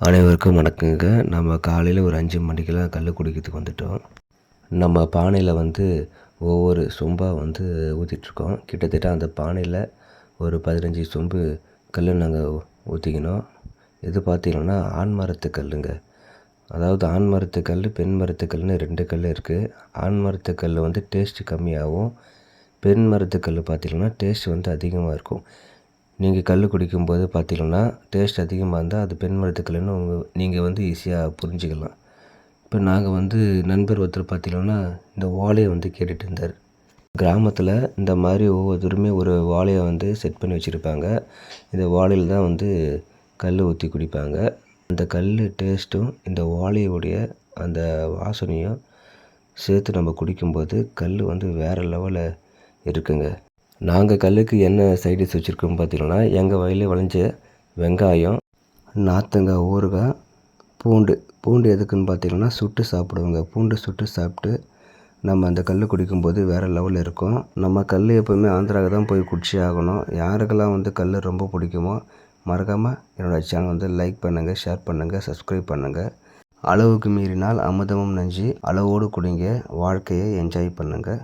அனைவருக்கும் வணக்கங்க. நம்ம காலையில் ஒரு 5 மணிக்கெல்லாம் கல் குடிக்கிறதுக்கு வந்துட்டோம். நம்ம பானையில் வந்து ஒவ்வொரு சொம்பாக வந்து ஊற்றிட்டுருக்கோம். கிட்டத்தட்ட அந்த பானையில் ஒரு 15 சொம்பு கல் நாங்கள் ஊற்றிக்கணும். இது பார்த்திங்கன்னா ஆண் மரத்து கல்லுங்க. அதாவது ஆண் மரத்து கல், பெண் மரத்து கல்லுன்னு 2 கல் இருக்குது. ஆண் மரத்து கல் வந்து டேஸ்ட்டு கம்மியாகவும், பெண் மரத்து கல் பார்த்திங்கன்னா டேஸ்ட் வந்து அதிகமாக இருக்கும். நீங்கள் கல் குடிக்கும்போது பார்த்திங்கன்னா டேஸ்ட் அதிகமாக இருந்தால் அது பெண் மரத்து கல்லுன்னு நீங்கள் வந்து ஈஸியாக புரிஞ்சுக்கலாம். இப்போ நாங்கள் வந்து நண்பர் ஒருத்தர் பார்த்திங்கன்னா இந்த ஓலையை வந்து கேட்டுட்டு இருந்தார். கிராமத்தில் இந்த மாதிரி ஒவ்வொருத்தருமே ஒரு ஓலையை வந்து செட் பண்ணி வச்சுருப்பாங்க. இந்த ஓலையில் தான் வந்து கல் ஊற்றி குடிப்பாங்க. அந்த கல் டேஸ்ட்டும் இந்த ஓலையுடைய அந்த வாசனையும் சேர்த்து நம்ம குடிக்கும்போது கல் வந்து வேறு லெவலில் இருக்குங்க. நாங்கள் கல்லுக்கு என்ன சைடிஷ் வச்சுருக்கோம் பார்த்திங்கன்னா, எங்கள் வயலில் விளைஞ்ச வெங்காயம், நார்த்தங்காய் ஊறுகாய், பூண்டு எதுக்குன்னு பார்த்திங்கன்னா சுட்டு சாப்பிடுவோங்க. பூண்டு சுட்டு சாப்பிட்டு நம்ம அந்த கல் குடிக்கும்போது வேறு லெவலில் இருக்கும். நம்ம கல் எப்போவுமே ஆந்திராவுக்கு தான் போய் குடிச்சே ஆகணும். யாருக்கெல்லாம் வந்து கல் ரொம்ப பிடிக்குமோ மறக்காமல் என்னோடய சேனல் வந்து லைக் பண்ணுங்கள், ஷேர் பண்ணுங்கள், சப்ஸ்கிரைப் பண்ணுங்கள். அளவுக்கு மீறினால் அமிர்தமும் நஞ்சு. அளவோடு குடிங்க, வாழ்க்கையை என்ஜாய் பண்ணுங்கள்.